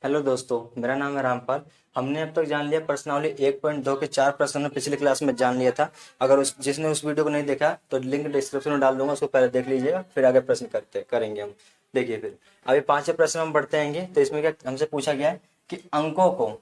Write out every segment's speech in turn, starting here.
Hello दोस्तों, मेरा नाम है रामपाल। हमने अब तक जान लिया प्रश्नावली 1.2 के 4 प्रश्न में पिछली क्लास में जान लिया था। अगर उस जिसने उस वीडियो को नहीं देखा तो लिंक डिस्क्रिप्शन में डाल दूंगा, उसको पहले देख लीजिएगा, फिर आगे प्रश्न करेंगे हम। देखिए, फिर अभी 5 प्रश्न हम बढ़ते आएंगे। तो इसमें क्या हमसे पूछा गया है कि अंकों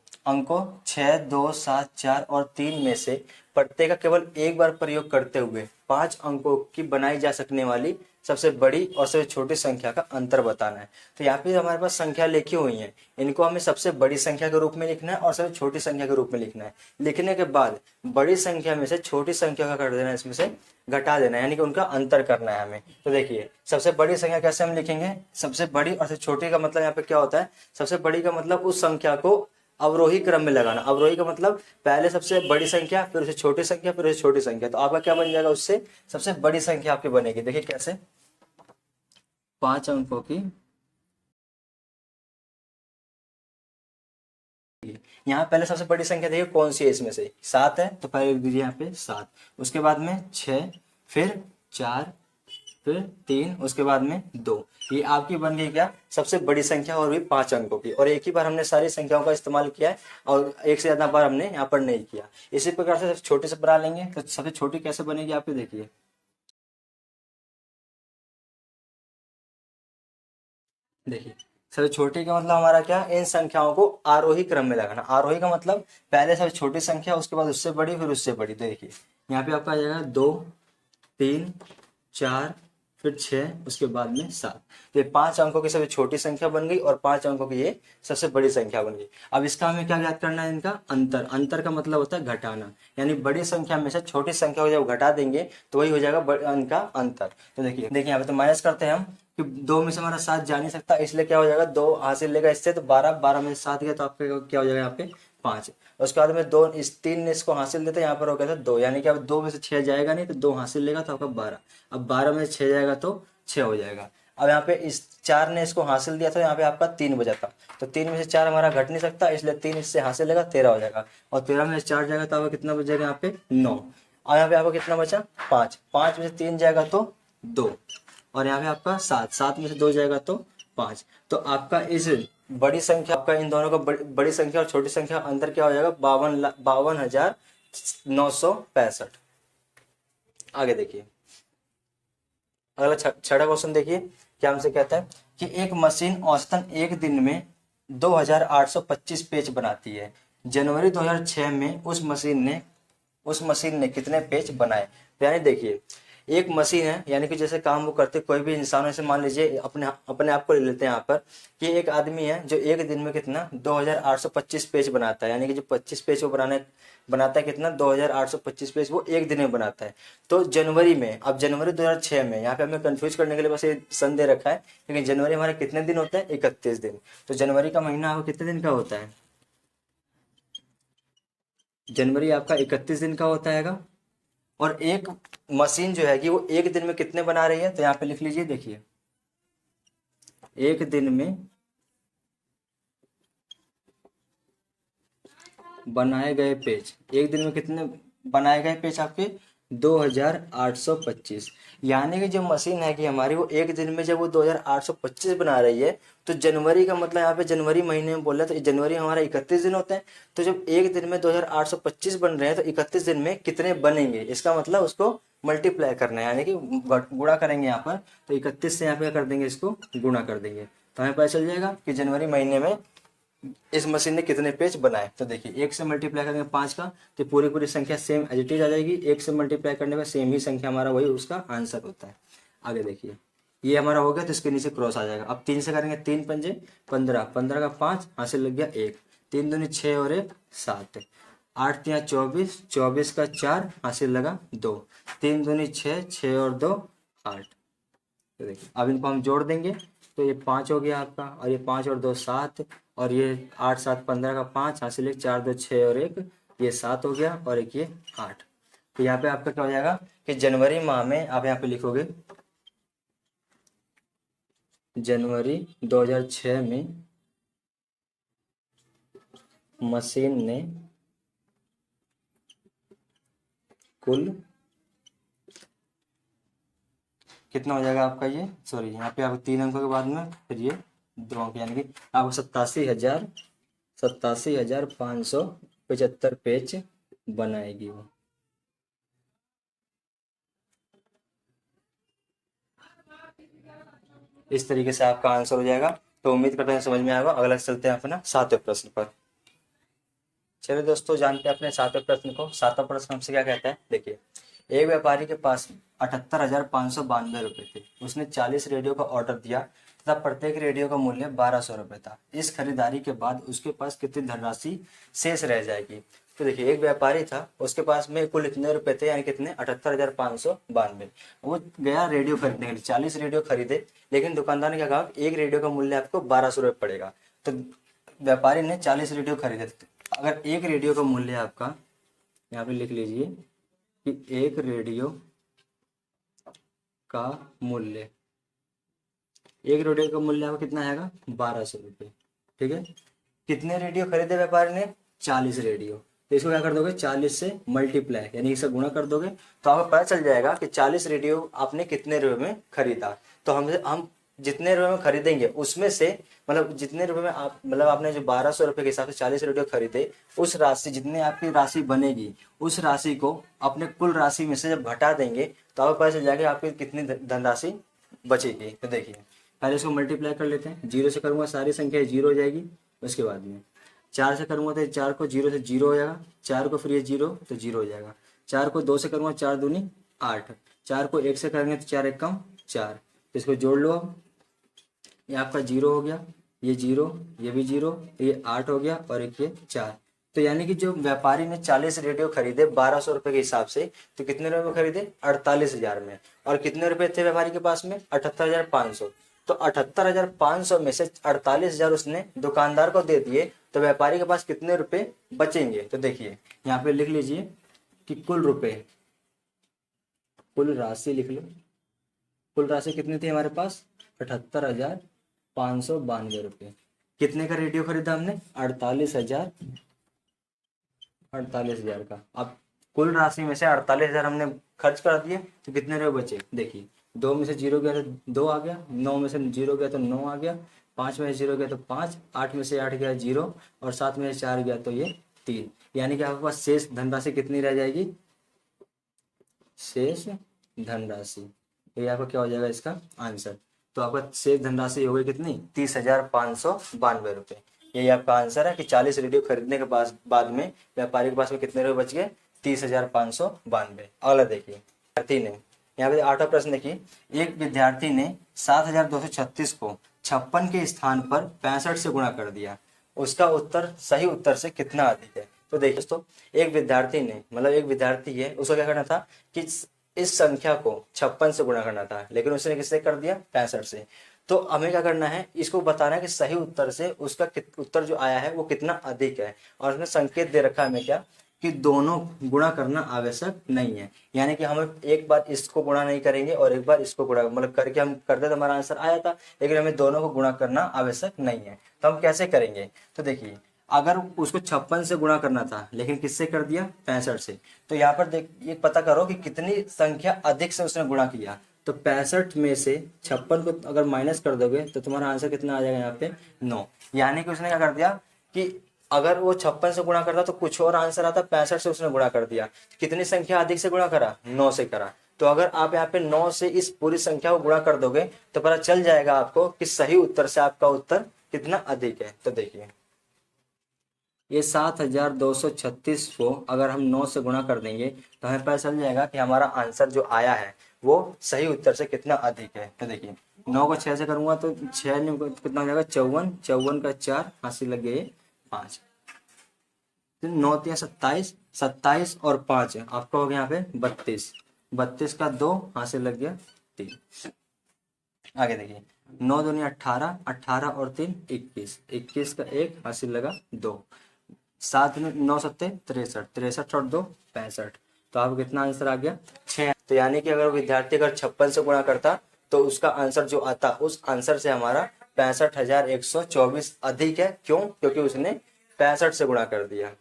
6, 2, 7, 4 और 3 में से प्रत्येक का केवल एक बार प्रयोग करते हुए 5 अंकों की बनाई जा सकने वाली सबसे बड़ी और सबसे छोटी संख्या का अंतर बताना है। तो यहाँ पे हमारे पास संख्या लिखी हुई है, इनको हमें सबसे बड़ी संख्या के रूप में लिखना है और सबसे छोटी संख्या के रूप में लिखना है। लिखने के बाद बड़ी संख्या में से छोटी संख्या का कर देना है, इसमें से घटा देना है, यानी कि उनका अंतर करना है हमें। तो देखिए, सबसे बड़ी संख्या कैसे हम लिखेंगे, सबसे बड़ी और सबसे छोटी का मतलब यहाँ पे क्या होता है। सबसे बड़ी का मतलब उस संख्या को अवरोही क्रम में लगाना। अवरोही का मतलब पहले सबसे बड़ी संख्या, फिर उससे छोटी संख्या, फिर उससे छोटी संख्या। तो आपका क्या बन जाएगा, उससे सबसे बड़ी संख्या आपकी बनेगी। देखिए कैसे, 5 अंकों की, यहाँ पहले सबसे बड़ी संख्या देखिए कौन सी है, इसमें से 7 है, तो पहले लिख दीजिए यहाँ पे 7। उसके बाद में 6, फिर 4, फिर 3, उसके बाद में 2। ये आपकी बन गई क्या, सबसे बड़ी संख्या, और भी 5 अंकों की। और एक ही बार हमने सारी संख्याओं का इस्तेमाल किया है, और एक से ज्यादा बार हमने यहाँ पर नहीं किया। इसी प्रकार से छोटे से बना लेंगे। तो सबसे छोटी कैसे बनेगी, आप ये देखिए। देखिए, सबसे छोटी का मतलब हमारा क्या, इन संख्याओं को आरोही क्रम में लगाना। आरोही का मतलब पहले सबसे छोटी संख्या, उसके बाद उससे बड़ी, फिर उससे बड़ी। तो देखिए, यहाँ पे आपका आ जाएगा 2, 3, 4, फिर 6, उसके बाद में 7। तो ये 5 अंकों की सबसे छोटी संख्या बन गई, और 5 अंकों की ये सबसे बड़ी संख्या बन गई। अब इसका हमें क्या ज्ञात करना है, इनका अंतर। अंतर का मतलब होता है घटाना, यानी बड़ी संख्या में से छोटी संख्या को जब घटा देंगे तो वही हो जाएगा इनका अंतर। तो देखिए देखिए, यहाँ पे तो माइनस करते हैं हम कि 2 में से हमारा 7 जा नहीं सकता, इसलिए क्या हो जाएगा, 2 हासिल लेगा इससे, तो 12, 12 में से 7 गया तो आपका क्या हो जाएगा यहाँ पे 5। उसके बाद में 2, इस 3 ने इसको हासिल देते, यहाँ पर हो गया था 2, यानी कि अब 2 में से 6 जाएगा नहीं, तो 2 हासिल लेगा तो आपका 12। अब 12 में से 6 जाएगा तो 6 हो जाएगा। अब यहाँ पे इस 4 ने इसको हासिल दिया था, यहाँ पे आपका 3 बचा था, तो 3 में से 4 हमारा घट नहीं सकता, इसलिए 3 इससे हासिल लेगा, 13 हो जाएगा। और 13 में से 4 जाएगा तो आपका कितना बचेगा, यहाँ पे 9। और यहाँ पे आपको कितना बचा, 5। 5 में से 3 जाएगा तो 2, और यहाँ पे आपका 7। 7 में से 2 जाएगा तो 5। तो आपका इस बड़ी संख्या, आपका इन दोनों का बड़ी संख्या और छोटी संख्या अंतर क्या हो जाएगा, 52,965। आगे देखिए, अगला छठा क्वेश्चन देखिए, क्या हमसे कहता है कि एक मशीन औसतन एक दिन में 2,825 पेज बनाती है। जनवरी 2006 में उस मशीन ने कितने पेज बनाए। तो यानी देखिए, एक मशीन है, यानी कि जैसे काम वो करते कोई भी इंसान, ऐसे मान लीजिए अपने अपने आप को ले लेते हैं यहाँ पर, कि एक आदमी है जो एक दिन में कितना 2,825 पेज बनाता है। यानी कि जो 25 पेज वो बनाता है, कितना 2,825 पेज वो एक दिन में बनाता है। तो जनवरी में, अब जनवरी 2006 में, यहाँ पे हमें कंफ्यूज करने के लिए बस ये सन दे रखा है, लेकिन जनवरी हमारे कितने दिन होते हैं, 31 दिन। तो जनवरी का महीना आपको कितने दिन का होता है, जनवरी आपका 31 दिन का होता है। और एक मशीन जो है कि वो एक दिन में कितने बना रही है, तो यहाँ पे लिख लीजिए। देखिए, एक दिन में बनाए गए पेज, एक दिन में कितने बनाए गए पेज आपके, 2,825। यानी कि जो मशीन है कि हमारी, वो एक दिन में जब वो 2,825 बना रही है, तो जनवरी का मतलब यहाँ पे जनवरी महीने में बोल रहे हैं, तो जनवरी हमारा 31 दिन होता है। तो जब एक दिन में 2,825 बन रहे हैं, तो 31 दिन में कितने बनेंगे, इसका मतलब उसको मल्टीप्लाई करना है, यानी कि गुणा करेंगे यहाँ पर। तो 31 से यहाँ पे कर देंगे, इसको गुणा कर देंगे, तो हमें पता चल जाएगा कि जनवरी महीने में इस मशीन ने कितने पेज बनाए। तो देखिए, एक से मल्टीप्लाई करेंगे 5 का, तो पूरी पूरी संख्या सेम एज इट इज आ जाएगी। एक से मल्टीप्लाई करने में सेम ही संख्या, हमारा वही उसका आंसर होता है। आगे देखिए, ये हमारा हो गया, तो इसके नीचे क्रॉस आ जाएगा। अब 3 से करेंगे, 3 पंजे 15, 15 का 5 हासिल लग गया 1, 3 दूनी 6 और 1 7, 8 तिया 24, 24 का 4 हासिल लगा 2, 3 दूनी 6, 6 और 2 8। तो देखिए, अब इनको हम जोड़ देंगे, तो ये 5 हो गया आपका, और ये 5 और 2 7, और ये 8 7 15 का 5 हासिल 1, 4 2 6 और 1 ये 7 हो गया, और एक ये 8। तो यहाँ पे आपका क्या हो जाएगा कि जनवरी माह में आप यहाँ पे लिखोगे, जनवरी 2006 में मशीन ने कुल कितना हो जाएगा आपका, ये सॉरी, यहाँ पे आप 3 अंकों के बाद में फिर ये 2 अंक, यानी कि आपको 87,575 पेज बनाएगी वो। इस तरीके से आपका आंसर हो जाएगा। तो उम्मीद करते हैं समझ में आएगा। अगला चलते हैं अपना 7वें प्रश्न पर। चलिए दोस्तों, जानते हैं अपने 7वें प्रश्न को। 7वां प्रश्न हमसे क्या कहता है, देखिए। एक व्यापारी के पास 78,592 रुपए थे। उसने 40 रेडियो का ऑर्डर दिया तथा प्रत्येक रेडियो का मूल्य 1200 रुपए था। इस खरीदारी के बाद उसके पास कितनी धनराशि शेष रह जाएगी। तो देखिए, एक व्यापारी था, उसके पास में कुल इतने रुपए थे, यानी कितने, 78,592। वो गया रेडियो खरीदने के लिए, 40 रेडियो खरीदे, लेकिन दुकानदार ने क्या कहा, एक रेडियो का मूल्य आपको 1200 रुपये पड़ेगा। तो व्यापारी ने 40 रेडियो खरीदे थे। अगर एक रेडियो का मूल्य आपका, यहाँ पे लिख लीजिए कि एक रेडियो का मूल्य, एक रेडियो का मूल्य आपका कितना आएगा, 1200 रुपये। ठीक है। कितने रेडियो खरीदे व्यापारी ने, 40 रेडियो। तो इसको क्या कर दोगे, 40 से मल्टीप्लाई, यानी इसे गुणा कर दोगे, तो आपको पता चल जाएगा कि 40 रेडियो आपने कितने रुपए में खरीदा। तो हम जितने रुपए में खरीदेंगे उसमें से, मतलब जितने रुपए में आप, मतलब आपने जो 1200 रुपये के हिसाब से 40 रेडियो खरीदे, उस राशि, जितनी आपकी राशि बनेगी, उस राशि को अपने कुल राशि में से जब घटा देंगे, तो आपको पता चल जाएगा आपकी कितनी धनराशि बचेगी। तो देखिए, पहले इसको मल्टीप्लाई कर लेते हैं। 0 से करूँगा सारी संख्या 0 हो जाएगी। उसके बाद में 4 से करूँगा तो 4 को 0 से 0 हो जाएगा, 4 को फिर ये 0 तो 0 हो जाएगा। 4 को 2 से करूँगा, 4 दूनी 8, 4 को 1 से करेंगे तो 4 1 कम 4। तो इसको जोड़ लो, ये आपका 0 हो गया, ये 0, ये भी 0, ये 8 हो गया, और एक ये 4। तो यानी कि जो व्यापारी ने 40 रेडियो खरीदे 1200 रुपये के हिसाब से, तो कितने रुपये में खरीदे, 48,000 में। और कितने रुपए थे व्यापारी के पास में, 78,500। तो 78,500 में से 48,000 उसने दुकानदार को दे दिए, तो व्यापारी के पास कितने रुपए बचेंगे। तो देखिए, यहाँ पे लिख लीजिए कि कुल रुपए, कुल राशि लिख लो। कुल राशि कितनी थी हमारे पास, 78,592 रुपये। कितने का रेडियो खरीदा हमने, 48,000 का। अब कुल राशि में से 48,000 हमने खर्च कर दिए, तो कितने रुपये बचे, देखिए। 2 में से 0 गया तो 2 आ गया, 9 में से 0 गया तो 9 आ गया, 5 में से 0 गया तो 5, 8 में से 8 गया 0, और 7 में से 4 गया तो ये 3। यानी कि आपके पास शेष धनराशि कितनी रह जाएगी, शेष धनराशि। ये आपका क्या हो जाएगा इसका आंसर। तो आपका शेष धनराशि हो गई कितनी, 30,592 रुपये। यही आपका आंसर है कि 40 रेडियो खरीदने के बाद में व्यापारी के पास में कितने रुपये बच गए, 30,592। अगला देखिए, विद्यार्थी ने, यहाँ पे 8वां प्रश्न देखिए। एक विद्यार्थी ने 7,236 को 56 के स्थान पर 65 से गुणा कर दिया। उसका उत्तर सही उत्तर से कितना अधिक है। तो देखिए दोस्तों, एक विद्यार्थी ने, मतलब एक विद्यार्थी है, उसको क्या करना था कि इस संख्या को 56 से गुणा करना था, लेकिन उसने किससे कर दिया, 65 से। तो हमें क्या करना है, इसको बताना है कि सही उत्तर से उसका उत्तर जो आया है वो कितना अधिक है। और उसने संकेत दे रखा है हमें क्या, कि दोनों गुणा करना आवश्यक नहीं है। यानी कि हम एक बार इसको गुणा नहीं करेंगे और एक बार इसको गुणा, मतलब करके हम करते तो हमारा आंसर आया था, लेकिन हमें दोनों को गुणा करना आवश्यक नहीं है। तो हम कैसे करेंगे, तो देखिए, अगर उसको 56 से गुणा करना था, लेकिन किससे कर दिया, 65 से, तो यहाँ पर देख, ये पता करो कि कितनी संख्या अधिक से उसने गुणा किया। तो 65 में से 56 को अगर माइनस कर दोगे तो तुम्हारा आंसर कितना आ जाएगा, यहाँ पे 9। यानी कि उसने क्या कर दिया कि अगर वो 56 से गुणा करता तो कुछ और आंसर आता, 65 से उसने गुणा कर दिया। कितनी संख्या अधिक से गुणा करा, 9 से करा। तो अगर आप यहाँ पे 9 से इस पूरी संख्या को गुणा कर दोगे तो पता चल जाएगा आपको कि सही उत्तर से आपका उत्तर कितना अधिक है। तो देखिए, ये 7,236 को अगर हम 9 से गुणा कर देंगे तो हमें पता चल जाएगा कि हमारा आंसर जो आया है वो सही उत्तर से कितना अधिक है। तो देखिए, 9 को 6 से करूंगा तो 6 में कितना हो जाएगा, 54, 54 का 4 हासिल लग गए 5, 9 3 27, 27 और 5 आपका हो गया यहाँ पे 32, 32 का 2 हासिल लग गया 3। आगे देखिए, 9 दूनी 18, 18 और 3 21, 21 का 1 हासिल लगा 2, 7 में 9 सत्ते 63, 63 और 2 65। तो आपको कितना आंसर आ गया, 6। तो यानी कि अगर विद्यार्थी अगर 56 से गुणा करता तो उसका आंसर जो आता, उस आंसर से हमारा 65,124 अधिक है। क्यों, क्योंकि उसने 65 से गुणा कर दिया।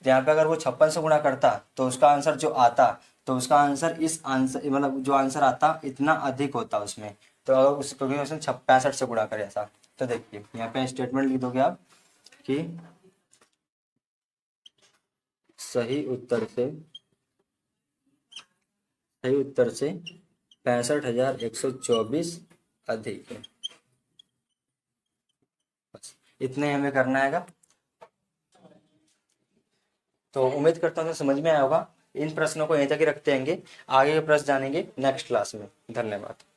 यहाँ पे अगर वो 56 से गुणा करता तो उसका आंसर जो आता, तो उसका आंसर इस आंसर, मतलब जो आंसर आता इतना अधिक होता उसमें। तो अगर क्योंकि उसने 65 से गुणा करे ऐसा, तो देखिए यहाँ पे स्टेटमेंट लिख दोगे आप कि सही उत्तर से 65,124 अधिक है। बस इतने हमें करना हैगा। तो उम्मीद करता हूँ समझ में आया होगा। इन प्रश्नों को यहीं तक ही रखते हैंगे, आगे के प्रश्न जानेंगे नेक्स्ट क्लास में। धन्यवाद।